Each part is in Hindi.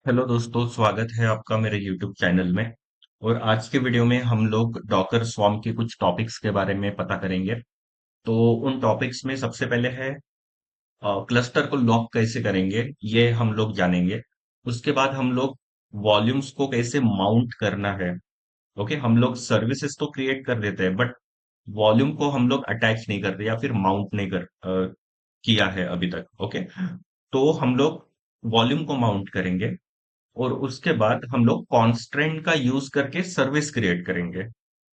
हेलो दोस्तों, स्वागत है आपका मेरे यूट्यूब चैनल में। और आज के वीडियो में हम लोग डॉकर स्वॉर्म के कुछ टॉपिक्स के बारे में पता करेंगे। तो उन टॉपिक्स में सबसे पहले है क्लस्टर को लॉक कैसे करेंगे, ये हम लोग जानेंगे। उसके बाद हम लोग वॉल्यूम्स को कैसे माउंट करना है। ओके, हम लोग सर्विसेज तो क्रिएट कर देते हैं, बट वॉल्यूम को हम लोग अटैच नहीं करते या फिर माउंट नहीं किया है अभी तक। ओके, तो हम लोग वॉल्यूम को माउंट करेंगे और उसके बाद हम लोग कॉन्स्ट्रेंट का यूज करके सर्विस क्रिएट करेंगे।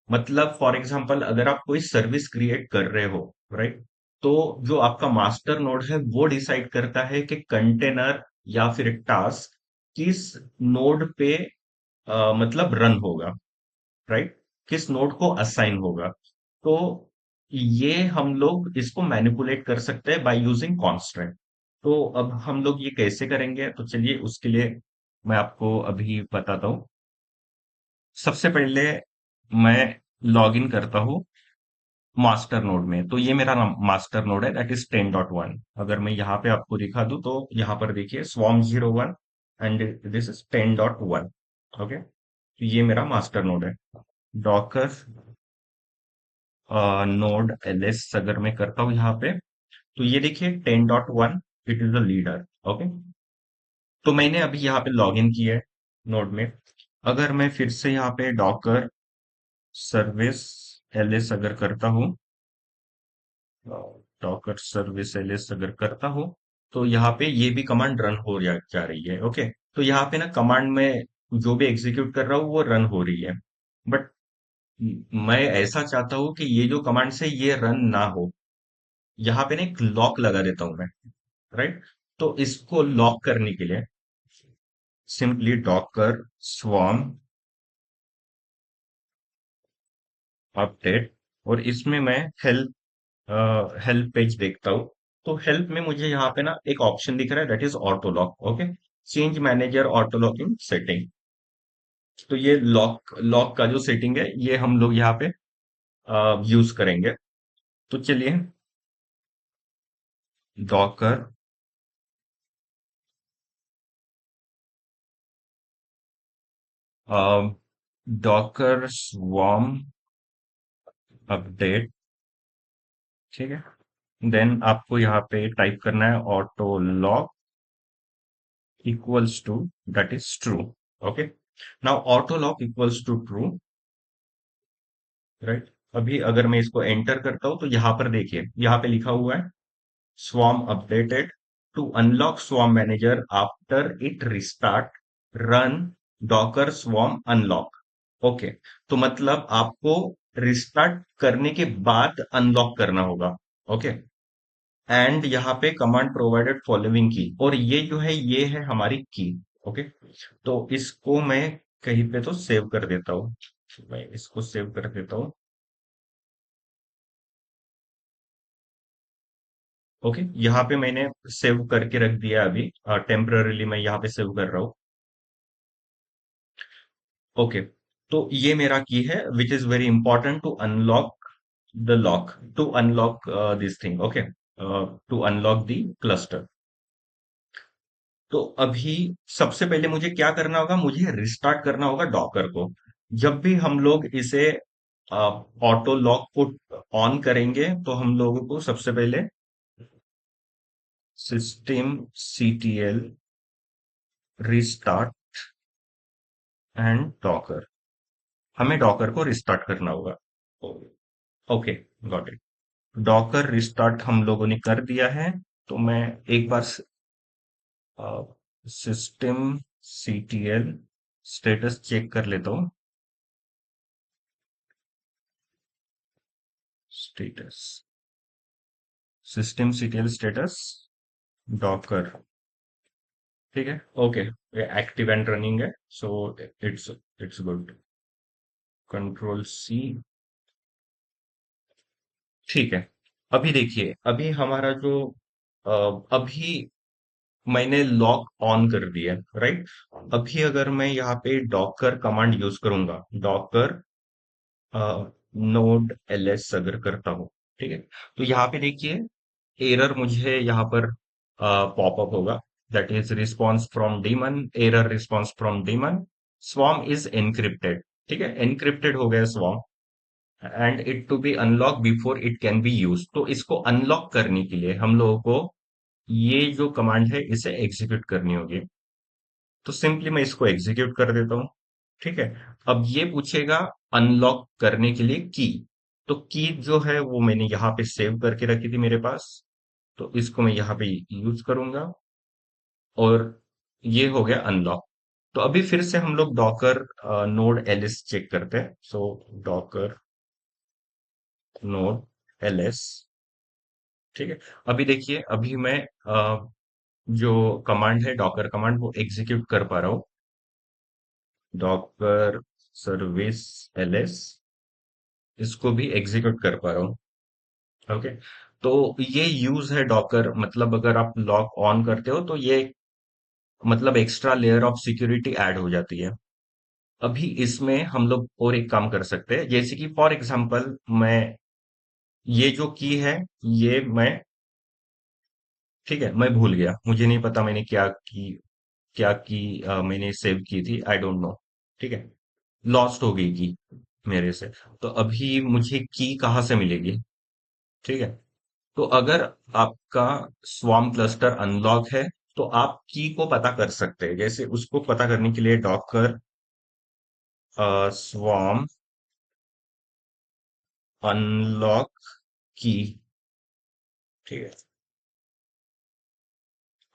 मतलब फॉर एग्जांपल, अगर आप कोई सर्विस क्रिएट कर रहे हो, राइट, तो जो आपका मास्टर नोड है वो डिसाइड करता है कि कंटेनर या फिर टास्क किस नोड पे मतलब रन होगा, राइट, किस नोड को असाइन होगा। तो ये हम लोग इसको मैनिपुलेट कर सकते हैं बाय यूजिंग कॉन्स्ट्रेंट। तो अब हम लोग ये कैसे करेंगे, तो चलिए उसके लिए मैं आपको अभी बताता हूँ। सबसे पहले मैं लॉग इन करता हूँ मास्टर नोड में। तो ये मेरा मास्टर नोड है, दैट इज 10.1। अगर मैं यहाँ पे आपको दिखा दूं तो यहाँ पर देखिए swarm 01 and this is 10.1। Okay, तो ये मेरा मास्टर नोड है। डॉकर नोड एलएस अगर मैं करता हूँ यहाँ पे, तो ये देखिए 10.1, it is the leader. Okay, तो मैंने अभी यहाँ पे लॉग इन किया है नोड में। अगर मैं फिर से यहाँ पे डॉकर सर्विस एलएस अगर करता हूँ, डॉकर सर्विस एलएस अगर करता हूँ, तो यहाँ पे ये भी कमांड रन हो जा रही है। ओके, तो यहाँ पे ना कमांड में जो भी एग्जीक्यूट कर रहा हूँ वो रन हो रही है। बट मैं ऐसा चाहता हूँ कि ये जो कमांड से ये रन ना हो। यहाँ पे ना एक लॉक लगा देता हूं मैं, राइट। तो इसको लॉक करने के लिए सिंपली डॉकर स्वॉर्म अपडेट, और इसमें मैं हेल्प हेल्प पेज देखता हूँ। तो हेल्प में मुझे यहाँ पे ना एक ऑप्शन दिख रहा है, that is auto lock. Okay, change manager auto lock in setting. तो ये लॉक लॉक का जो सेटिंग है ये हम लोग यहाँ पे यूज करेंगे। तो चलिए डॉकर डॉकर स्वॉर्म अपडेट, ठीक है। देन आपको यहाँ पे टाइप करना है auto lock equals to, that is true. Okay, now auto lock equals to true, right. अभी अगर मैं इसको एंटर करता हूं तो यहाँ पर देखिए, यहाँ पे लिखा हुआ है swarm updated to unlock swarm manager after it restart, run docker swarm unlock। Okay, तो मतलब आपको रिस्टार्ट करने के बाद अनलॉक करना होगा। ओके, एंड यहाँ पे कमांड प्रोवाइडेड फॉलोइंग की, और ये जो है ये है हमारी की। ओके, तो इसको मैं कहीं पे तो सेव कर देता हूँ। मैं इसको सेव कर देता हूँ। ओके, यहाँ पे मैंने सेव करके रख दिया अभी। टेम्पररीली मैं यहाँ पे सेव कर रहा हूँ। ओके, तो ये मेरा की है which is very important to unlock the lock, to unlock this thing. Okay, to unlock the cluster. तो अभी सबसे पहले मुझे क्या करना होगा, मुझे रिस्टार्ट करना होगा डॉकर को। जब भी हम लोग इसे ऑटो लॉक को ऑन करेंगे तो हम लोगों को सबसे पहले system CTL restart and Docker, हमें डॉकर को रिस्टार्ट करना होगा। Okay, got it. Docker restart हम लोगों ने कर दिया है। तो मैं एक बार सिस्टम सीटीएल स्टेटस चेक कर लेता हूँ। Status, system CTL status Docker, ठीक है। ओके, ये एक्टिव एंड रनिंग है, so it's it's good. Control C, ठीक है। अभी देखिए, अभी हमारा जो अभी मैंने लॉक ऑन कर दिया, राइट। अभी अगर मैं यहाँ पे डॉकर कमांड यूज करूंगा, डॉकर नोड एलएस अगर करता हूं, ठीक है, तो यहाँ पे देखिए एरर मुझे यहाँ पर पॉपअप होगा। That is response from daemon, error response from daemon, swarm is encrypted. ठीक है, एनक्रिप्टेड हो गया swarm, and it to be unlock before it can be use. तो इसको अनलॉक करने के लिए हम लोगों को ये जो कमांड है इसे एग्जीक्यूट करनी होगी। तो सिंपली मैं इसको एग्जीक्यूट कर देता हूं। ठीक है, अब ये पूछेगा अनलॉक करने के लिए की। तो की जो है वो मैंने यहाँ पे सेव करके रखी थी मेरे पास, तो इसको मैं यहाँ पे यूज करूंगा, और ये हो गया अनलॉक। तो अभी फिर से हम लोग डॉकर नोड एलएस चेक करते हैं। So Docker node LS. ठीक है, अभी देखिए, अभी मैं जो कमांड है डॉकर कमांड वो एग्जीक्यूट कर पा रहा हूँ, डॉकर सर्विस एलएस, इसको भी एग्जीक्यूट कर पा रहा हूँ। ओके, तो ये यूज है डॉकर, मतलब अगर आप लॉक ऑन करते हो तो ये मतलब extra layer of security add हो जाती है। अभी इसमें हम लोग और एक काम कर सकते हैं, जैसे कि फॉर एग्जांपल मैं ये जो की है ये मैं, ठीक है, मैं भूल गया, मुझे नहीं पता मैंने क्या की मैंने सेव की थी, आई डोंट नो। ठीक है, लॉस्ट हो गई की मेरे से। तो अभी मुझे की कहाँ से मिलेगी? ठीक है, तो अगर आपका स्वार्म क्लस्टर अनलॉक है तो आप की को पता कर सकते हैं। जैसे उसको पता करने के लिए डॉकर स्वार्म अनलॉक की। ठीक है,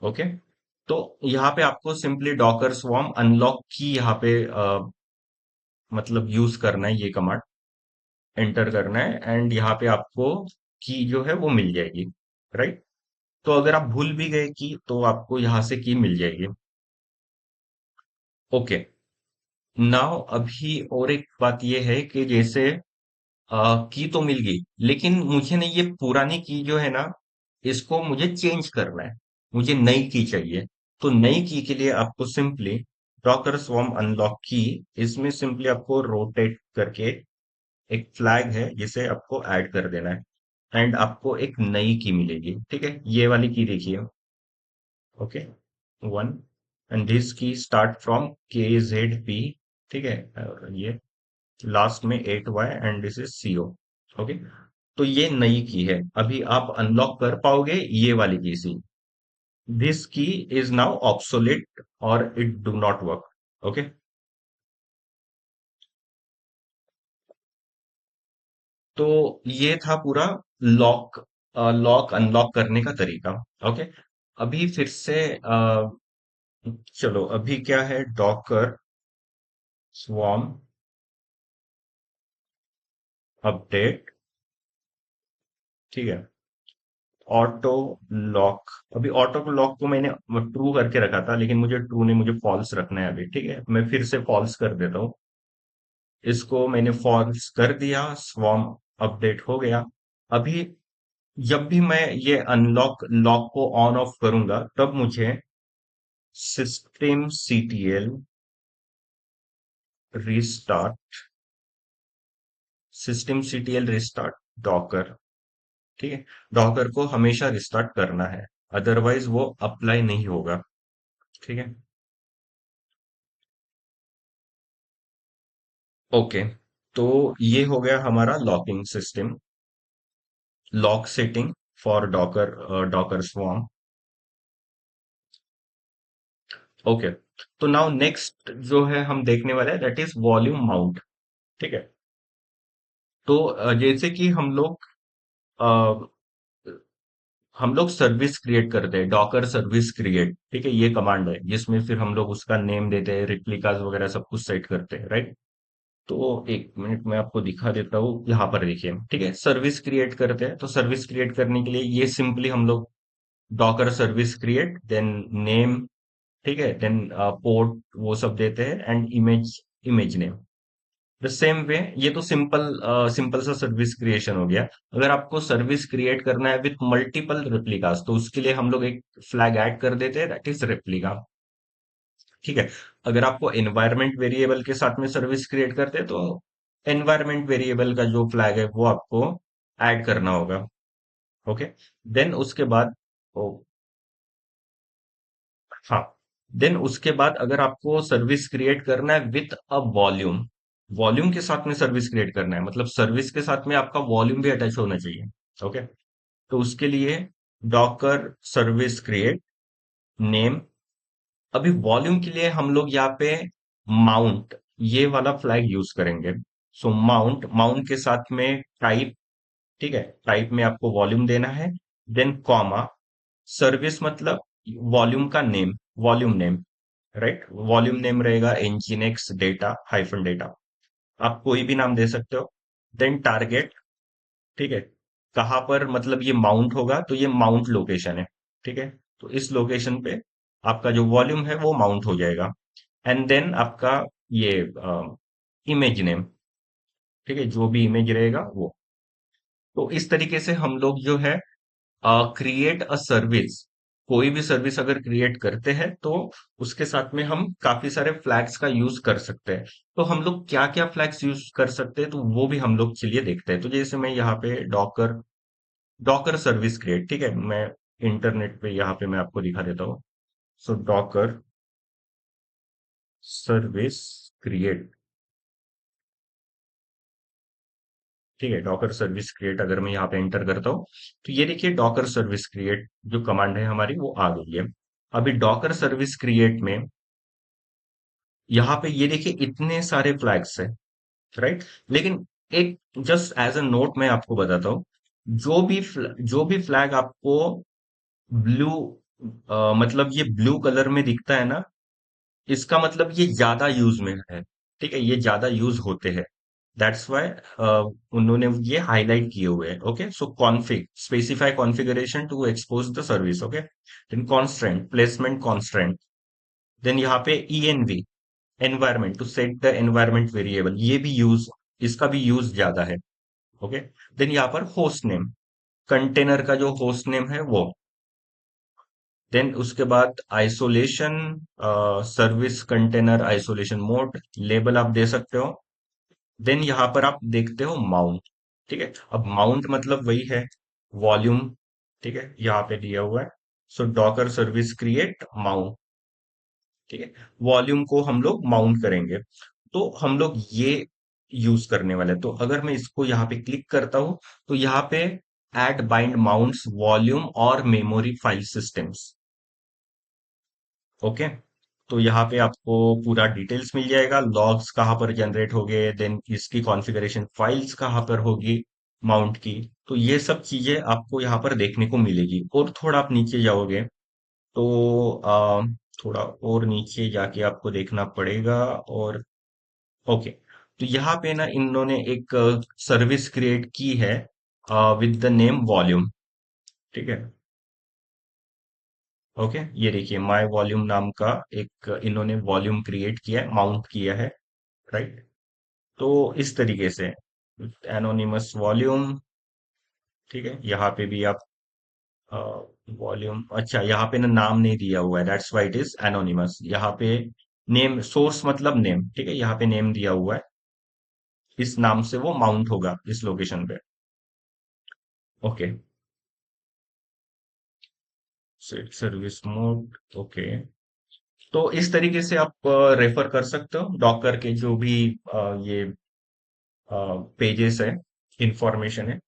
ओके, तो यहाँ पे आपको सिंपली डॉकर स्वार्म अनलॉक की यहाँ पे मतलब यूज करना है, ये कमांड एंटर करना है, एंड यहाँ पे आपको की जो है वो मिल जाएगी। राइट, तो अगर आप भूल भी गए की तो आपको यहाँ से की मिल जाएगी। ओके, नाउ अभी और एक बात ये है कि जैसे की तो मिल गई, लेकिन मुझे नहीं, ये पुरानी की जो है ना, इसको मुझे चेंज करना है, मुझे नई की चाहिए। तो नई की के लिए आपको सिंपली डॉकर स्वॉर्म अनलॉक की, इसमें सिंपली आपको रोटेट करके एक फ्लैग है जिसे आपको ऐड कर देना है, एंड आपको एक नई की मिलेगी। ठीक है, ये वाली की देखिए। ओके, वन, एंड दिस की स्टार्ट फ्रॉम के जेड पी। ठीक है, और ये लास्ट में 8Y and this is CO। Okay, तो ये नई की है, अभी आप अनलॉक कर पाओगे ये वाली की सी। दिस की इज नाउ ऑब्सोलेट और it do not work. Okay, तो ये था पूरा लॉक लॉक अनलॉक करने का तरीका। ओके, अभी फिर से चलो, अभी क्या है, डॉकर स्वॉर्म अपडेट। ठीक है, ऑटो लॉक। अभी ऑटो लॉक को मैंने ट्रू करके रखा था, लेकिन मुझे ट्रू नहीं, मुझे फॉल्स रखना है अभी। ठीक है, मैं फिर से फॉल्स कर देता हूँ, इसको मैंने फॉल्स कर दिया, स्वॉर्म अपडेट हो गया। अभी जब भी मैं ये अनलॉक लॉक को ऑन ऑफ करूंगा तब मुझे system CTL restart, system CTL restart Docker. ठीक है, डॉकर को हमेशा रिस्टार्ट करना है, अदरवाइज वो अप्लाई नहीं होगा। ठीक है, ओके, तो ये हो गया हमारा locking system, lock setting for Docker Docker swarm. Okay, तो नाउ नेक्स्ट जो है हम देखने वाले हैं दैट इज वॉल्यूम माउंट। ठीक है, तो जैसे कि हम लोग सर्विस क्रिएट करते हैं, डॉकर सर्विस क्रिएट। ठीक है, ये कमांड है जिसमें फिर हम लोग उसका नेम देते हैं, रिप्लिकास वगैरह सब कुछ सेट करते हैं। राइट, तो एक मिनट में आपको दिखा देता हूँ, यहाँ पर देखिए। ठीक है, सर्विस क्रिएट करते हैं, तो सर्विस क्रिएट करने के लिए ये सिंपली हम लोग Docker service create, then name, ठीक है, देन पोर्ट, वो सब देते हैं, and image, image name the same way. ये तो सिंपल सिंपल सा सर्विस क्रिएशन हो गया। अगर आपको सर्विस क्रिएट करना है विथ मल्टीपल रेप्लिकास, तो उसके लिए हम लोग एक फ्लैग ऐड कर देते हैं, दैट इज रेप्लिका। ठीक है, अगर आपको एनवायरमेंट वेरिएबल के साथ में सर्विस क्रिएट करते हैं तो एनवायरमेंट वेरिएबल का जो फ्लैग है वो आपको ऐड करना होगा। ओके, देन उसके बाद, ओ, हाँ, देन उसके बाद अगर आपको सर्विस क्रिएट करना है विथ अ वॉल्यूम, वॉल्यूम के साथ में सर्विस क्रिएट करना है, मतलब सर्विस के साथ में आपका वॉल्यूम भी अटैच होना चाहिए। ओके, तो उसके लिए डॉकर सर्विस क्रिएट नेम। अभी वॉल्यूम के लिए हम लोग यहाँ पे माउंट ये वाला फ्लैग यूज करेंगे। सो माउंट, माउंट के साथ में टाइप, ठीक है, टाइप में आपको वॉल्यूम देना है। देन कॉमा, सर्विस मतलब वॉल्यूम का name, volume name, right, volume name रहेगा nginx डेटा हाइफन डेटा, आप कोई भी नाम दे सकते हो। देन टारगेट, ठीक है, कहां पर मतलब ये माउंट होगा, तो ये माउंट लोकेशन है, ठीक है, तो इस लोकेशन पे आपका जो वॉल्यूम है वो माउंट हो जाएगा। एंड देन आपका ये इमेज नेम, ठीक है, जो भी इमेज रहेगा वो। तो इस तरीके से हम लोग जो है क्रिएट अ सर्विस, कोई भी सर्विस अगर क्रिएट करते हैं तो उसके साथ में हम काफी सारे फ्लैग्स का यूज कर सकते हैं। तो हम लोग क्या क्या फ्लैग्स यूज कर सकते हैं, तो वो भी हम लोग चलिए देखते हैं। तो जैसे मैं यहाँ पे डॉकर, डॉकर सर्विस क्रिएट, ठीक है, मैं इंटरनेट पे यहाँ पे मैं आपको दिखा देता हूँ। सो डॉकर सर्विस क्रिएट, ठीक है, डॉकर सर्विस क्रिएट अगर मैं यहाँ पे एंटर करता हूँ, तो ये देखिए डॉकर सर्विस क्रिएट जो कमांड है हमारी वो आ गई है। अभी डॉकर सर्विस क्रिएट में यहाँ पे ये देखिए इतने सारे फ्लैग्स है, राइट। लेकिन एक जस्ट एज अ नोट मैं आपको बताता हूँ, जो भी फ्लैग आपको ब्लू, मतलब ये ब्लू कलर में दिखता है ना, इसका मतलब ये ज्यादा यूज में है, ठीक है, ये ज्यादा यूज होते हैं। दैट्स वाई उन्होंने ये हाईलाइट किए हुए हैं। Okay, so config, specify configuration to expose the service. Okay, then constraint, placement constraint, then यहाँ पे env, environment, to set the environment variable, ये भी यूज, इसका भी यूज ज्यादा है। ओके, देन यहाँ पर होस्ट नेम, कंटेनर का जो होस्ट नेम है वो। देन उसके बाद isolation, service container isolation mode, label आप दे सकते हो। देन यहाँ पर आप देखते हो माउंट, ठीक है, अब माउंट मतलब वही है वॉल्यूम, ठीक है, यहाँ पे दिया हुआ है। सो डॉकर सर्विस क्रिएट माउंट, ठीक है, वॉल्यूम को हम लोग माउंट करेंगे। तो हम लोग ये यूज करने वाले हैं। तो अगर मैं इसको यहाँ पे क्लिक करता हूं, तो यहाँ पे ऐड बाइंड माउंट्स वॉल्यूम और मेमोरी फाइल सिस्टम्स। ओके, तो यहाँ पे आपको पूरा डिटेल्स मिल जाएगा, लॉग्स कहाँ पर जनरेट हो गए, देन इसकी कॉन्फ़िगरेशन फाइल्स कहाँ पर होगी माउंट की। तो ये सब चीजें आपको यहाँ पर देखने को मिलेगी। और थोड़ा आप नीचे जाओगे तो थोड़ा और नीचे जाके आपको देखना पड़ेगा। और ओके, तो यहाँ पे ना इन्होंने एक सर्विस क्रिएट की है विद द नेम वॉल्यूम, ठीक है। ओके, ये देखिए माय वॉल्यूम नाम का एक इन्होंने वॉल्यूम क्रिएट किया है, माउंट किया है, राइट। तो इस तरीके से एनोनिमस वॉल्यूम, ठीक है, यहाँ पे भी आप वॉल्यूम, अच्छा यहाँ पे ना नाम नहीं दिया हुआ है, that's why it is anonymous. यहाँ पे नेम, सोर्स मतलब नेम, ठीक है, यहाँ पे नेम दिया हुआ है, इस नाम से वो माउंट होगा इस लोकेशन पे। Okay, set service mode, okay. तो इस तरीके से आप रेफर कर सकते हो डॉकर के जो भी ये पेजेस है, इंफॉर्मेशन है,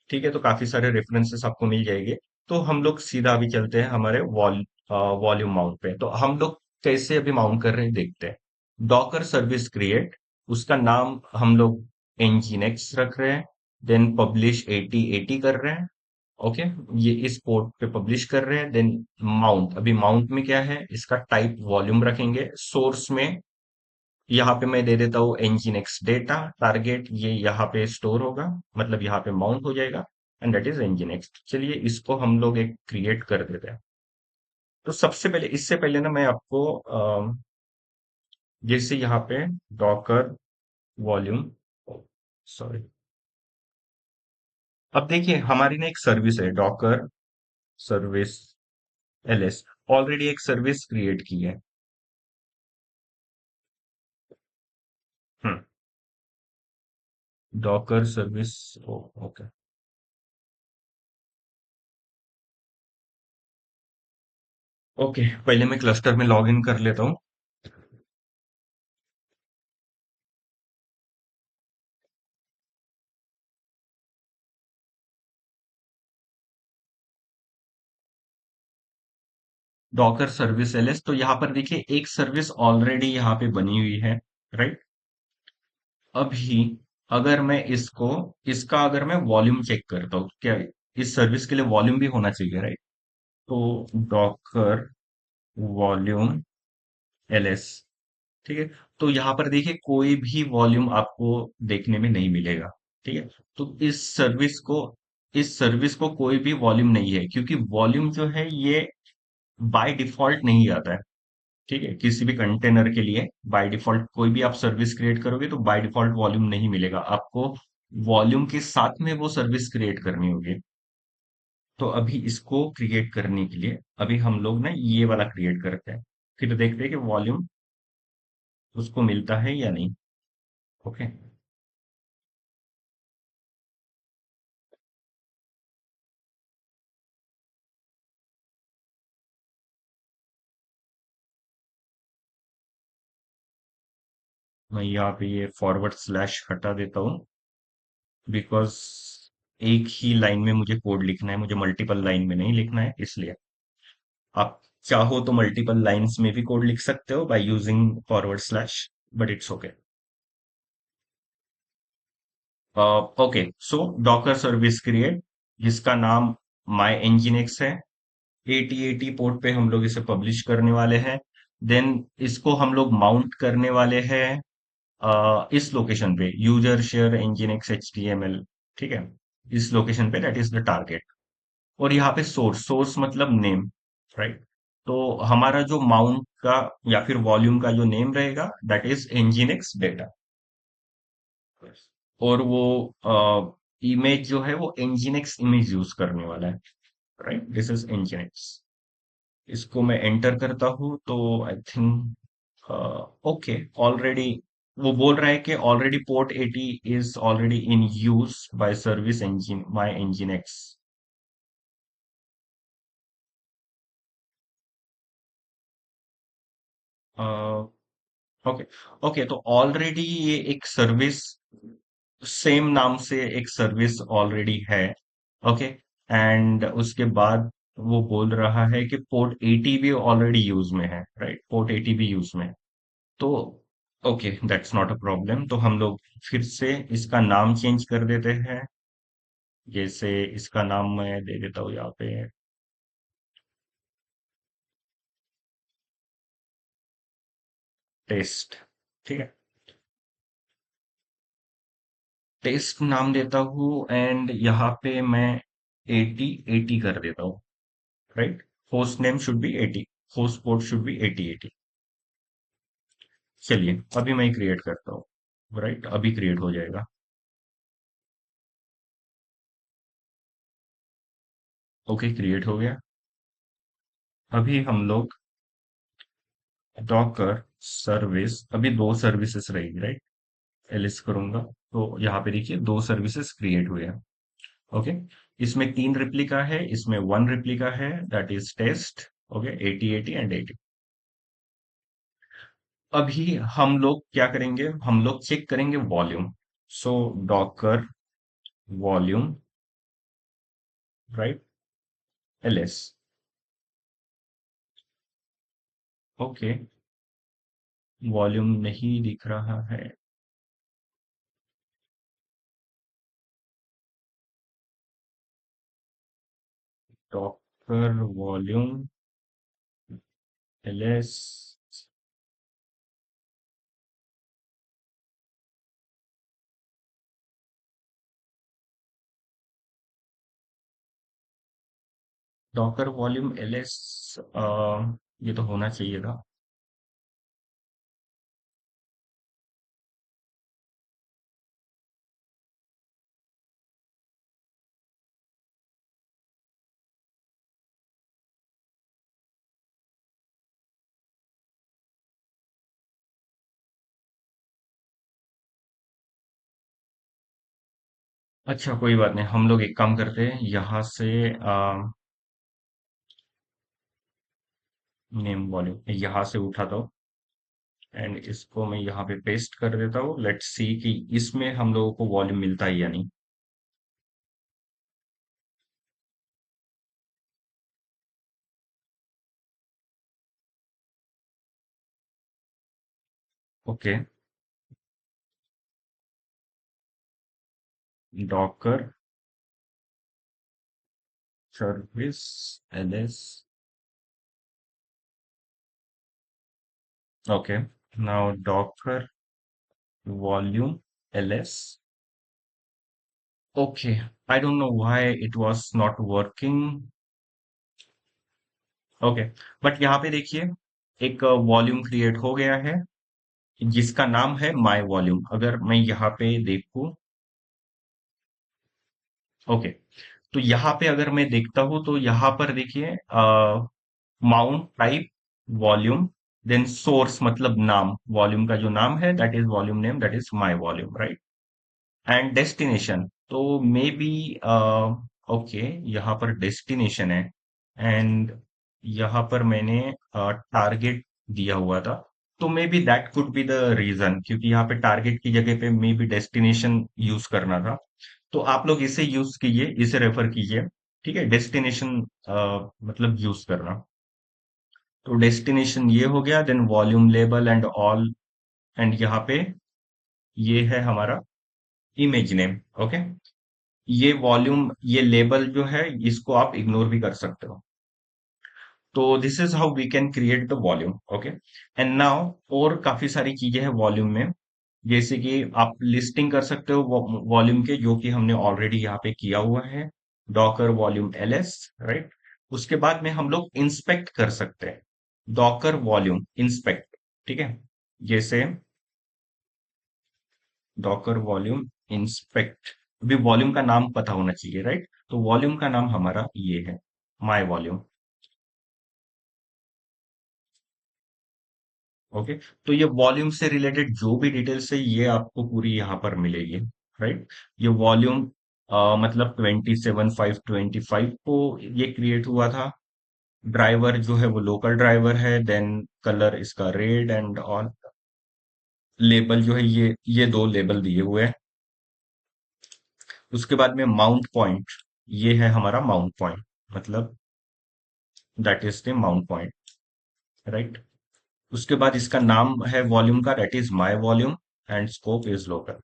ठीक है, तो काफी सारे रेफरेंसेस आपको मिल जाएंगे। तो हम लोग सीधा अभी चलते हैं हमारे वॉल्यूम माउंट पे। तो हम लोग कैसे अभी माउंट कर रहे हैं देखते हैं। डॉकर सर्विस क्रिएट, उसका नाम हम लोग nginx रख रहे हैं, देन पब्लिश 8080 कर रहे हैं। ओके, ये इस पोर्ट पे पब्लिश कर रहे हैं। देन माउंट, अभी माउंट में क्या है, इसका टाइप वॉल्यूम रखेंगे। सोर्स में यहाँ पे मैं दे देता हूँ nginx डेटा, टारगेट ये यहाँ पे स्टोर होगा, मतलब यहाँ पे माउंट हो जाएगा, एंड दैट इज nginx। चलिए इसको हम लोग एक क्रिएट कर देते हैं। तो सबसे पहले, इससे पहले ना मैं आपको जैसे यहाँ पे डॉकर वॉल्यूम, सॉरी, अब देखिए हमारी ना एक सर्विस है डॉकर सर्विस ls, ऑलरेडी एक सर्विस क्रिएट की है। हम्म, डॉकर सर्विस, ओके, ओके, पहले मैं क्लस्टर में लॉग इन कर लेता हूँ। डॉकर सर्विस एलएस, तो यहाँ पर देखिए एक सर्विस ऑलरेडी यहाँ पे बनी हुई है, राइट। अभी अगर मैं इसका अगर मैं वॉल्यूम चेक करता हूँ, क्या इस सर्विस के लिए वॉल्यूम भी होना चाहिए, राइट। तो डॉकर वॉल्यूम एलएस, ठीक है। तो यहाँ पर देखिए कोई भी वॉल्यूम आपको देखने में नहीं मिलेगा, ठीक है। तो इस सर्विस को कोई भी वॉल्यूम नहीं है, क्योंकि वॉल्यूम जो है ये बाय डिफॉल्ट नहीं आता है, ठीक है। किसी भी कंटेनर के लिए बाय डिफॉल्ट कोई भी आप सर्विस क्रिएट करोगे तो बाय डिफॉल्ट वॉल्यूम नहीं मिलेगा आपको, वॉल्यूम के साथ में वो सर्विस क्रिएट करनी होगी। तो अभी इसको क्रिएट करने के लिए अभी हम लोग ना ये वाला क्रिएट करते हैं, फिर देखते हैं कि वॉल्यूम उसको मिलता है या नहीं। ओके, मैं यहाँ पे ये फॉरवर्ड स्लैश हटा देता हूँ, बिकॉज एक ही लाइन में मुझे कोड लिखना है, मुझे मल्टीपल लाइन में नहीं लिखना है, इसलिए आप चाहो तो मल्टीपल लाइंस में भी कोड लिख सकते हो by using forward slash, but it's okay. Okay, so docker service create, जिसका नाम माई एनजीनिक्स है। 8080 पोर्ट पे हम लोग इसे पब्लिश करने वाले हैं। देन इसको हम लोग माउंट करने वाले हैं इस लोकेशन पे, यूजर शेयर एनजीनिक्स HTML, ठीक है। इस लोकेशन पे, दैट इज द टारगेट। और यहाँ पे सोर्स मतलब नेम, राइट। तो हमारा जो माउंट का या फिर वॉल्यूम का जो नेम रहेगा, दैट इज एनजीनिक्स डेटा। और वो इमेज जो है वो एनजीनिक्स इमेज यूज करने वाला है, राइट। This is एनजीनिक्स। इसको मैं एंटर करता हूँ तो आई थिंक ओके, ऑलरेडी वो बोल रहा है कि already port 80 is already in use by service engine my nginx. Okay, okay, तो ऑलरेडी ये एक सर्विस, सेम नाम से एक सर्विस ऑलरेडी है, ओके। एंड उसके बाद वो बोल रहा है कि पोर्ट 80 भी ऑलरेडी यूज में है, राइट। पोर्ट 80 भी यूज में है। तो okay, that's not a problem. तो हम लोग फिर से इसका नाम चेंज कर देते हैं। जैसे इसका नाम मैं दे देता हूँ यहाँ पे, टेस्ट, ठीक है। टेस्ट नाम देता हूँ एंड यहाँ पे मैं 8080 कर देता हूँ, right. Host name should be 80, host port should be 8080। चलिए अभी मैं क्रिएट करता हूँ, राइट। अभी क्रिएट हो जाएगा। ओके, क्रिएट हो गया। अभी हम लोग डॉकर सर्विस, अभी दो सर्विसेज रहेगी, राइट। एलिस करूंगा तो यहाँ पे देखिए दो सर्विसेज क्रिएट हुए हैं, ओके। इसमें तीन रिप्लिका है, इसमें वन रिप्लिका है, that is test. Okay, 8080 and 80। अभी हम लोग क्या करेंगे, हम लोग चेक करेंगे volume. So docker volume, right, LS. Okay, volume नहीं दिख रहा है। Docker volume LS, docker volume LS, ये तो होना चाहिए था। अच्छा, कोई बात नहीं, हम लोग एक काम करते हैं यहाँ से नेम वॉल्यूम यहाँ से उठाता हूँ एंड इसको मैं यहाँ पे पेस्ट कर देता हूँ। लेट्स सी कि इसमें हम लोगों को वॉल्यूम मिलता है या नहीं। Okay, docker service LS. Okay, now Docker volume ls। Okay, I don't know why it was not working. Okay, but यहाँ पे देखिए एक वॉल्यूम क्रिएट हो गया है जिसका नाम है माय वॉल्यूम। अगर मैं यहाँ पे देखूं, ओके, तो यहाँ पे अगर मैं देखता हूं तो यहाँ पर देखिए mount type volume, then source मतलब नाम, वॉल्यूम का जो नाम है that is volume name, that is my volume, right. And destination तो मे बी, ओके, यहाँ पर डेस्टिनेशन है एंड यहाँ पर मैंने टारगेट दिया हुआ था। तो maybe that could be the reason, क्योंकि यहाँ पे टारगेट की जगह पे मे बी डेस्टिनेशन यूज करना था। तो आप लोग इसे यूज कीजिए, इसे रेफर कीजिए, ठीक है, डेस्टिनेशन मतलब यूज करना। तो डेस्टिनेशन ये हो गया, then volume label and all, and यहाँ पे ये है हमारा इमेज नेम। ओके, ये वॉल्यूम, ये लेबल जो है इसको आप इग्नोर भी कर सकते हो। तो this is how we can create the volume. Okay, and now और काफी सारी चीजें हैं वॉल्यूम में, जैसे कि आप लिस्टिंग कर सकते हो वॉल्यूम के, जो कि हमने ऑलरेडी यहाँ पे किया हुआ है, डॉकर वॉल्यूम ls, राइट। उसके बाद में हम लोग इंस्पेक्ट कर सकते हैं, डॉकर वॉल्यूम इंस्पेक्ट, ठीक है। जैसे डॉकर वॉल्यूम इंस्पेक्ट, अभी वॉल्यूम का नाम पता होना चाहिए, राइट। तो वॉल्यूम का नाम हमारा ये है, माय वॉल्यूम। ओके, तो ये वॉल्यूम से रिलेटेड जो भी डिटेल्स है ये आपको पूरी यहाँ पर मिलेगी, राइट। ये वॉल्यूम मतलब 27/5/25 को ये क्रिएट हुआ था। ड्राइवर जो है वो लोकल ड्राइवर है, देन कलर इसका रेड एंड ऑल। लेबल जो है ये दो लेबल दिए हुए हैं। उसके बाद में माउंट पॉइंट, ये है हमारा माउंट पॉइंट, मतलब that is the mount point, right. उसके बाद इसका नाम है वॉल्यूम का, that is my volume, and scope is local.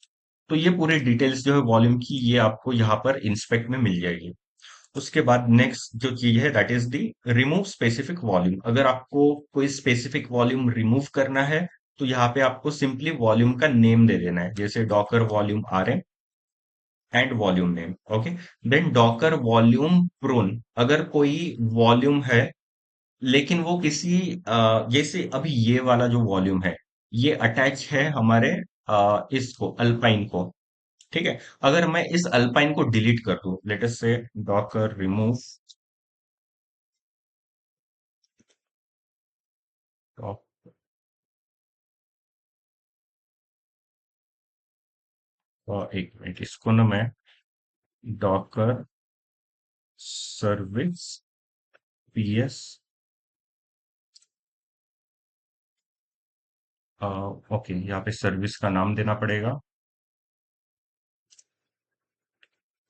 तो ये पूरी डिटेल्स जो है वॉल्यूम की ये आपको यहाँ पर इंस्पेक्ट में मिल जाएगी। उसके बाद नेक्स्ट जो चीज है that is the remove specific volume. अगर आपको कोई स्पेसिफिक वॉल्यूम रिमूव करना है तो यहाँ पे आपको सिंपली वॉल्यूम का नेम दे देना है, जैसे Docker volume rm and volume name. Okay, then Docker volume prune, अगर कोई वॉल्यूम है लेकिन वो किसी जैसे अभी ये वाला जो वॉल्यूम है ये अटैच है हमारे इसको अल्पाइन को, ठीक है। अगर मैं इस अल्पाइन को डिलीट कर दूं, लेट अस से डॉकर रिमूव टॉप, एक मिनट, इसको ना मैं डॉकर सर्विस पीएस, ओके, यहाँ पे सर्विस का नाम देना पड़ेगा।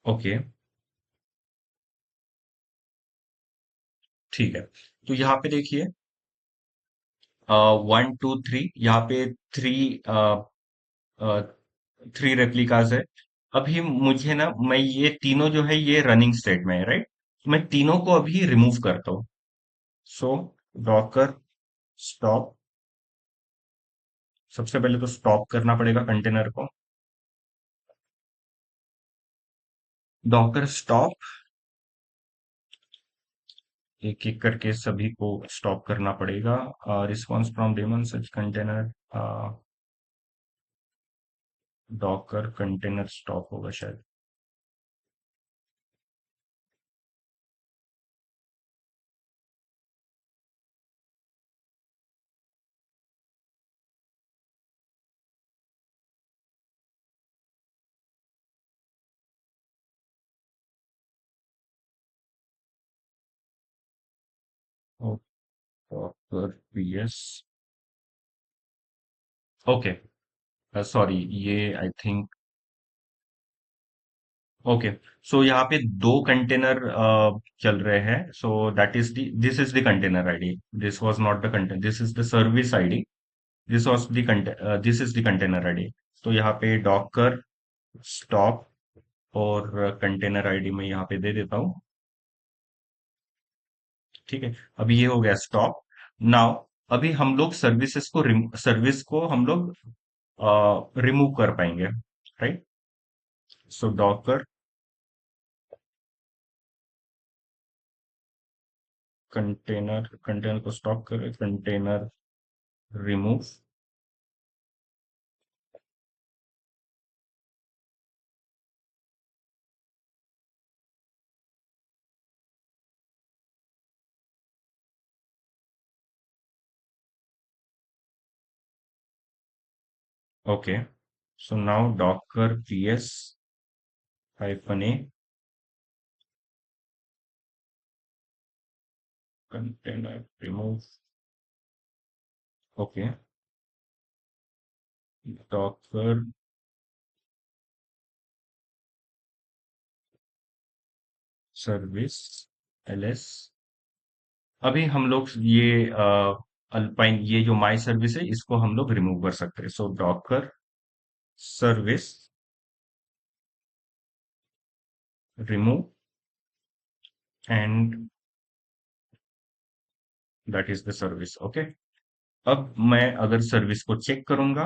ओके, ठीक है। तो यहाँ पे देखिए 1 2 3, यहाँ पे थ्री थ्री रेप्लिकाज है। अभी मुझे ना, मैं ये तीनों जो है ये रनिंग स्टेट में है, राइट। मैं तीनों को अभी रिमूव करता हूँ। सो डॉकर स्टॉप, सबसे पहले तो स्टॉप करना पड़ेगा कंटेनर को। डॉकर स्टॉप, एक एक करके सभी को स्टॉप करना पड़ेगा। Response from daemon such container, docker container stop होगा शायद। Docker PS. ओके, सॉरी, ये आई थिंक, ओके। सो यहाँ पे दो कंटेनर चल रहे हैं। So that is the this is the container ID. This was not the container, this is the service ID. This was the this is the container ID. तो यहाँ पे डॉकर स्टॉप और कंटेनर आईडी में यहाँ पे दे देता हूँ। ठीक है, अभी ये हो गया स्टॉप। नाउ अभी हम लोग सर्विस को हम लोग रिमूव कर पाएंगे, राइट? सो डॉकर कंटेनर कंटेनर को स्टॉप करें, container remove. Okay, so now Docker PS hyphen a container remove. Okay, docker service LS. अभी हम लोग ये अल्पाइन, ये जो माई सर्विस है, इसको हम लोग रिमूव कर सकते हैं। So docker service remove and that is the service. Okay, अब मैं अगर सर्विस को चेक करूंगा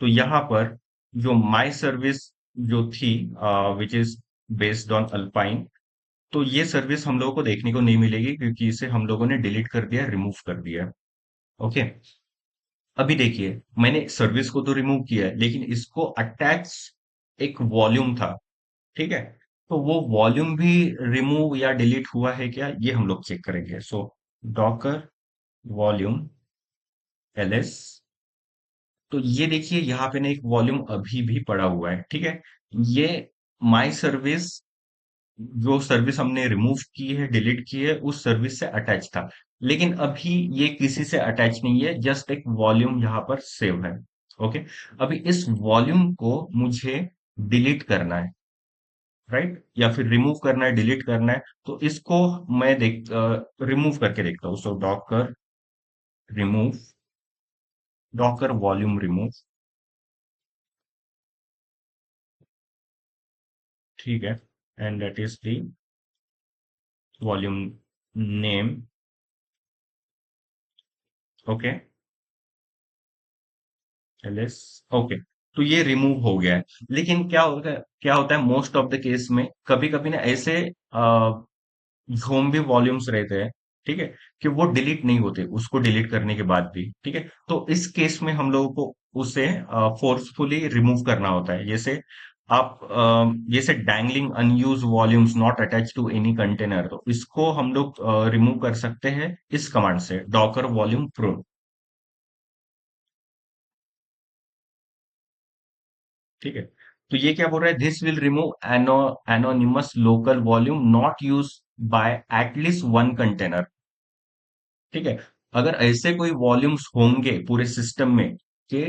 तो यहाँ पर जो माई सर्विस जो थी, which is based on alpine, तो ये सर्विस हम लोगों को देखने को नहीं मिलेगी क्योंकि इसे हम लोगों ने डिलीट कर दिया, रिमूव कर दिया। ओके, अभी देखिए, मैंने सर्विस को तो रिमूव किया है लेकिन इसको अटैच एक वॉल्यूम था। ठीक है, तो वो वॉल्यूम भी रिमूव या डिलीट हुआ है क्या, ये हम लोग चेक करेंगे। सो डॉकर वॉल्यूम एलएस। तो ये देखिए, यहाँ पे ना एक वॉल्यूम अभी भी पड़ा हुआ है। ठीक है, ये माई सर्विस, जो सर्विस हमने रिमूव की है, डिलीट की है, उस सर्विस से अटैच था। लेकिन अभी ये किसी से अटैच नहीं है, जस्ट एक वॉल्यूम यहाँ पर सेव है। ओके, अभी इस वॉल्यूम को मुझे डिलीट करना है, राइट? या फिर रिमूव करना है, डिलीट करना है। तो इसको मैं रिमूव करके देखता हूँ। So docker remove, docker volume remove. ठीक है, and that is the volume name. Okay, LS. Okay, तो ये रिमूव हो गया है। लेकिन क्या होता है मोस्ट ऑफ द केस में, कभी कभी ना ऐसे ज़ोंबी वॉल्यूम्स रहते हैं, ठीक है, कि वो डिलीट नहीं होते उसको डिलीट करने के बाद भी। ठीक है, तो इस केस में हम लोगों को उसे फोर्सफुली रिमूव करना होता है। जैसे dangling unused volumes not attach to any container, तो इसको हम लोग रिमूव कर सकते हैं इस कमांड से, डॉकर वॉल्यूम प्रून। ठीक है, तो ये क्या बोल रहा है, this will remove anonymous local volume not use by at least one container. ठीक है, अगर ऐसे कोई वॉल्यूम्स होंगे पूरे सिस्टम में कि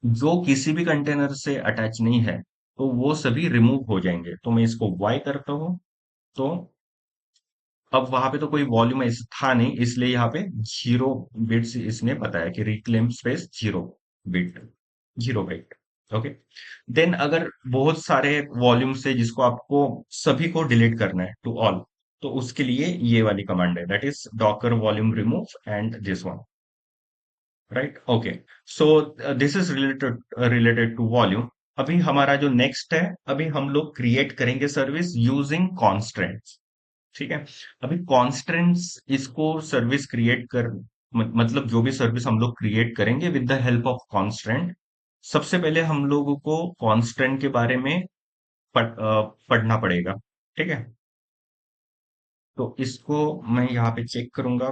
जो किसी भी कंटेनर से अटैच नहीं है, तो वो सभी रिमूव हो जाएंगे। तो मैं इसको वाई करता हूं, तो अब वहां पे तो कोई वॉल्यूम ऐसा था नहीं, इसलिए यहाँ पे 0 बिट्स इसने बताया कि reclaim space 0 bit, 0 bit. Okay, then अगर बहुत सारे वॉल्यूम्स है जिसको आपको सभी को डिलीट करना है टू ऑल, तो उसके लिए ये वाली कमांड है, that is docker volume remove and this one, right? Okay, so this is related to volume. अभी हमारा जो नेक्स्ट है, अभी हम लोग क्रिएट करेंगे सर्विस यूजिंग कॉन्स्ट्रेंट्स। ठीक है, अभी कॉन्स्टेंट्स, इसको सर्विस क्रिएट कर मतलब जो भी सर्विस हम लोग क्रिएट करेंगे with the help of constant, सबसे पहले हम लोगों को कॉन्स्टेंट के बारे में पढ़ना पड़ेगा। ठीक है, तो इसको मैं यहाँ पे चेक करूंगा।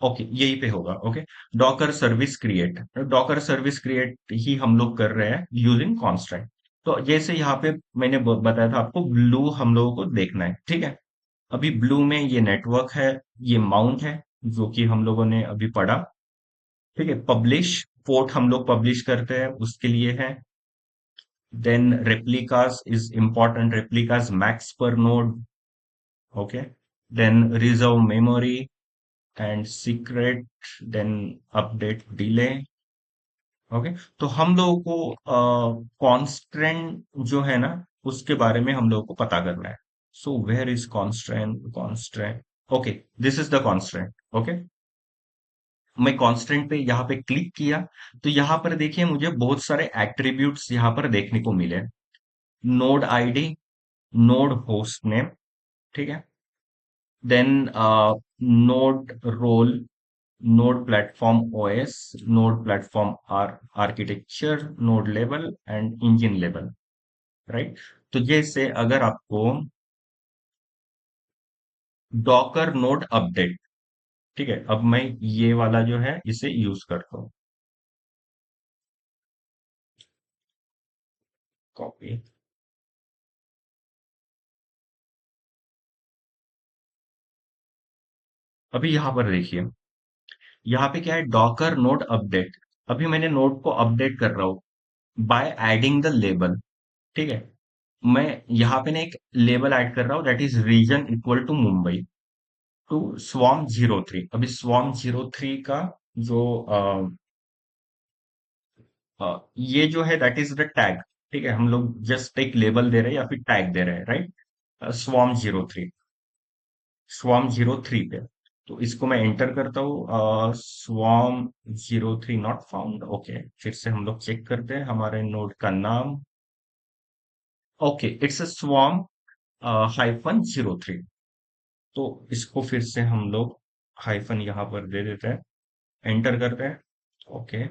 ओके, यही पे होगा। Okay, docker service create, docker service create ही हम लोग कर रहे हैं यूजिंग कॉन्स्टेंट। तो जैसे यहाँ पे मैंने बताया था आपको, ब्लू हम लोगों को देखना है। ठीक है, अभी ब्लू में ये नेटवर्क है, ये माउंट है, जो कि हम लोगों ने अभी पढ़ा। ठीक है, पब्लिश, पोर्ट हम लोग पब्लिश करते हैं उसके लिए है। Then replicas is important, replicas max per node. Okay, then reserve memory and secret, then update delay. Okay, तो हम लोगों को कॉन्स्ट्रेंट जो है ना, उसके बारे में हम लोगों को पता करना है। So where is constraint? Okay, this is the constraint. Okay, मैं कॉन्स्टेंट पे यहाँ पे क्लिक किया, तो यहाँ पर देखिए मुझे बहुत सारे एट्रीब्यूट्स यहाँ पर देखने को मिले। Node ID, node host name, ठीक है, then node role, node platform OS, node platform architecture, node level and engine level, right. तो जैसे अगर आपको डॉकर नोड अपडेट, ठीक है, अब मैं ये वाला जो है इसे यूज करता हूँ। कॉपी, अभी यहां पर देखिए, यहाँ पे क्या है, डॉकर नोड अपडेट। अभी मैंने नोड को अपडेट कर रहा हूँ बाय एडिंग द लेबल, ठीक है। मैं यहाँ पे ना एक लेबल ऐड कर रहा हूँ, that is region equal to Mumbai to swarm 03। अभी स्वाम 03 का जो ये जो है दैट इज द टैग, ठीक है। हम लोग जस्ट एक लेबल दे रहे हैं या फिर टैग दे रहे हैं, राइट। स्वाम 03, स्वाम 03 पे। तो इसको मैं एंटर करता हूँ, स्वाम 03 नॉट फाउंड। ओके, फिर से हम लोग चेक करते हैं हमारे नोड का नाम। ओके, इट्स अ स्वाम -03। तो इसको फिर से हम लोग हाइफन यहाँ पर दे देते हैं, एंटर करते हैं। Okay,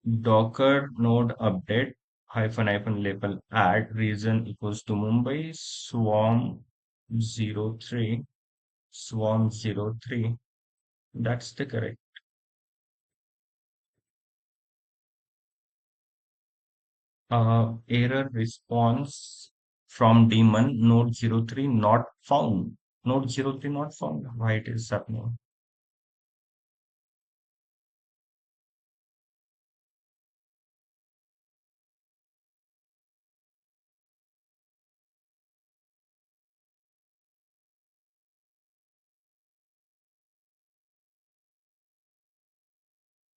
docker node update hyphen hyphen label add region equals to Mumbai swarm 03, swarm 03, that's the correct. Error response from daemon node 03 not found. Node 03 not found. Why it is happening?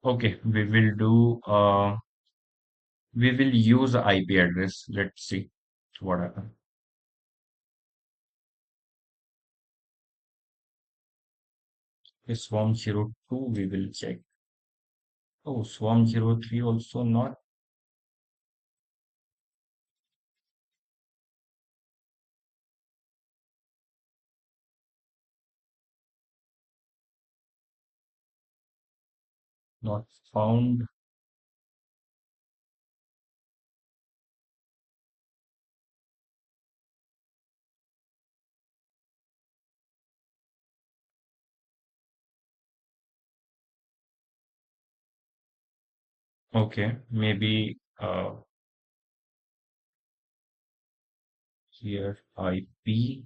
Okay, we will use IP address. Let's see what happens. Swarm 02 we will check. Oh, Swarm 03 also not found. Okay, maybe here IP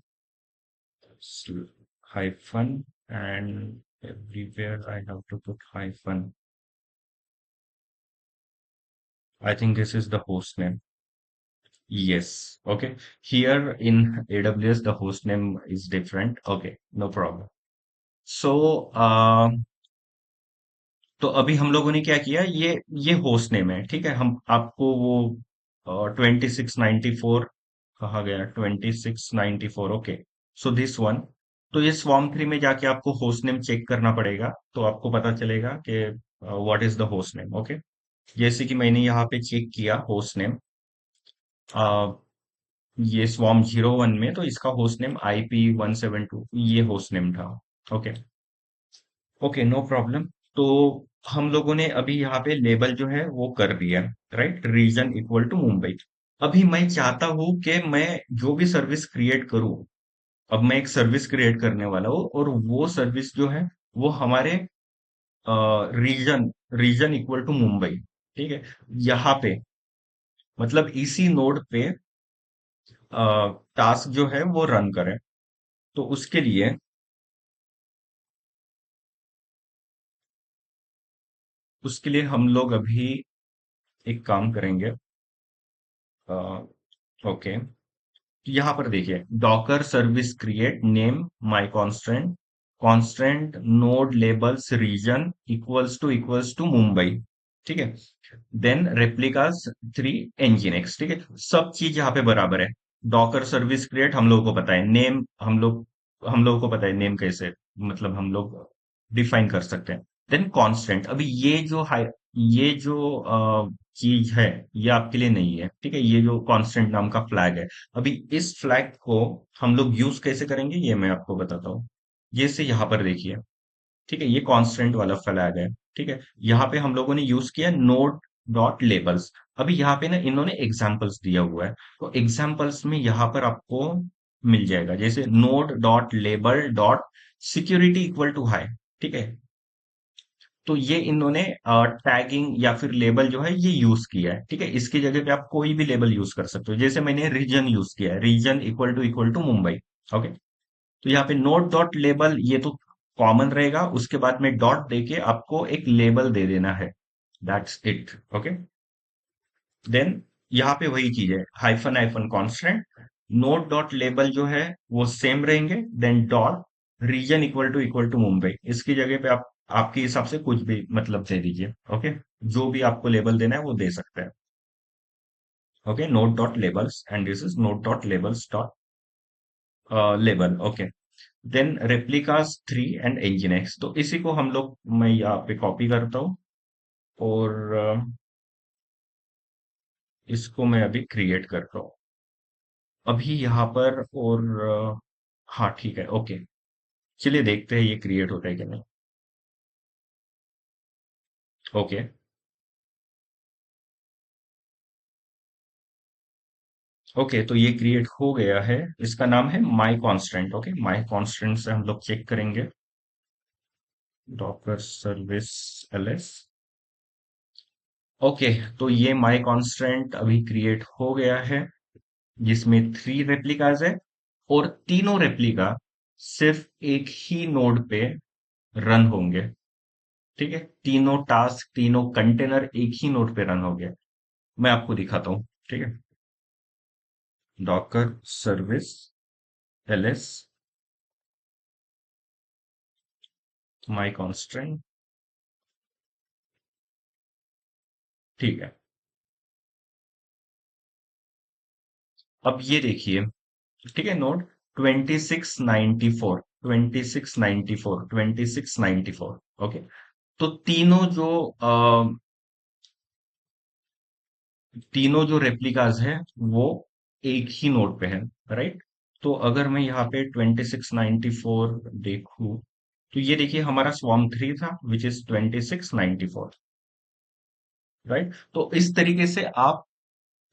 hyphen, and everywhere I have to put hyphen. I think this is the host name. Yes. Okay. Here in AWS, the host name is different. Okay, no problem. So, तो अभी हम लोगों ने क्या किया, ये होस्ट नेम है, ठीक है। हम आपको वो 2694 कहा गया, 2694। Okay, so this one. तो ये स्वाम 3 में जाके आपको होस्ट नेम चेक करना पड़ेगा, तो आपको पता चलेगा कि what is the host name. Okay, जैसे कि मैंने यहाँ पे चेक किया होस्ट नेम, ये स्वाम 01 में, तो इसका होस्ट नेम IP172 ये होस्ट नेम था। Okay, okay, no problem. तो हम लोगों ने अभी यहाँ पे लेबल जो है वो कर दिया, right, region equal to Mumbai. अभी मैं चाहता हूँ कि मैं जो भी सर्विस क्रिएट करूँ, अब मैं एक सर्विस क्रिएट करने वाला हूँ, और वो सर्विस जो है वो हमारे region region equal to Mumbai, ठीक है, यहाँ पे, मतलब इसी नोड पे टास्क जो है वो रन करें। तो उसके लिए उसके लिए हम लोग अभी एक काम करेंगे। ओके, यहाँ पर देखिए, docker service create name my constant, constant node labels region equals to Mumbai. ठीक है, देन रेप्लिकास 3 nginx। ठीक है, सब चीज यहाँ पे बराबर है। डॉकर सर्विस क्रिएट हम लोगों को पता है, नेम हम लोगों को पता है, नेम कैसे मतलब हम लोग डिफाइन कर सकते हैं। देन कांस्टेंट, अभी ये जो चीज है, ये आपके लिए नहीं है। ठीक है, ये जो कांस्टेंट नाम का फ्लैग है, अभी इस फ्लैग को हम लोग यूज कैसे करेंगे ये मैं आपको बताता हूँ। ये से यहाँ पर देखिए, ठीक है, ये कांस्टेंट वाला फ्लैग है। ठीक है, यहाँ पे हम लोगों ने यूज किया नोड डॉट लेबल्स। अभी यहाँ पे ना इन्होंने एग्जाम्पल्स दिया हुआ है, तो एग्जाम्पल्स में यहाँ पर आपको मिल जाएगा, जैसे node dot label dot security equal to high. ठीक है, तो ये इन्होंने टैगिंग या फिर लेबल जो है ये यूज किया है। ठीक है, इसकी जगह पे आप कोई भी लेबल यूज कर सकते हो, जैसे मैंने रीजन यूज किया है, region equal to Mumbai. Okay, तो यहाँ पे नोट डॉट लेबल ये तो कॉमन रहेगा, उसके बाद में डॉट देके आपको एक लेबल दे देना है, दैट्स इट। ओके, देन यहाँ पे वही चीज है, hyphen hyphen constant, node dot label जो है वो सेम रहेंगे, then dot region equal to Mumbai. इसकी जगह पे आप आपके हिसाब से कुछ भी मतलब दे दीजिए। ओके, जो भी आपको लेबल देना है वो दे सकते हैं। Okay, node dot labels and this is node dot labels dot label. Okay, then replicas 3 and nginx, तो इसी को हम लोग मैं यहाँ पे कॉपी करता हूँ और इसको मैं अभी क्रिएट करता हूँ अभी यहाँ पर। और हाँ ठीक है, ओके, चलिए देखते हैं ये क्रिएट होता है कि नहीं। ओके, ओके, तो ये क्रिएट हो गया है, इसका नाम है माई कॉन्स्टेंट। ओके, माई कॉन्स्टेंट से हम लोग चेक करेंगे, डॉकर सर्विस ls। ओके, तो ये माई कॉन्स्टेंट अभी क्रिएट हो गया है, जिसमें 3 रेप्लिकाज है, और तीनों रेप्लिका सिर्फ एक ही नोड पे रन होंगे। ठीक है, तीनों टास्क तीनों कंटेनर एक ही नोड पे रन होंगे। मैं आपको दिखाता हूँ। ठीक है, डॉकर सर्विस ls माई कॉन्स्टेंट। ठीक है, अब ये देखिए, ठीक है, नोड 2694, 2694, 2694। ओके, तो तीनों जो रेप्लिकाज हैं वो एक ही नोड पे है, राइट। तो अगर मैं यहाँ पे 2694 देखूं, तो ये देखिए हमारा स्वॉर्म 3 था विच इज 2694, राइट। तो इस तरीके से आप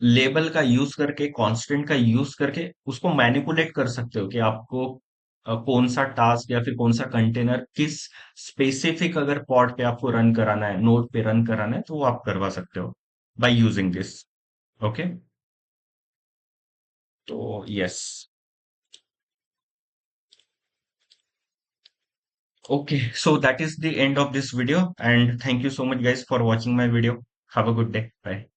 लेबल का यूज करके, कांस्टेंट का यूज करके उसको मैनिपुलेट कर सकते हो कि आपको कौन सा टास्क या फिर कौन सा कंटेनर किस स्पेसिफिक अगर पॉड पे आपको रन कराना है, नोड पे रन कराना है, तो वो आप करवा सकते हो बाय यूजिंग दिस। ओके, तो yes, okay, so that is the end of this video, and thank you so much guys for watching my video. Have a good day, bye.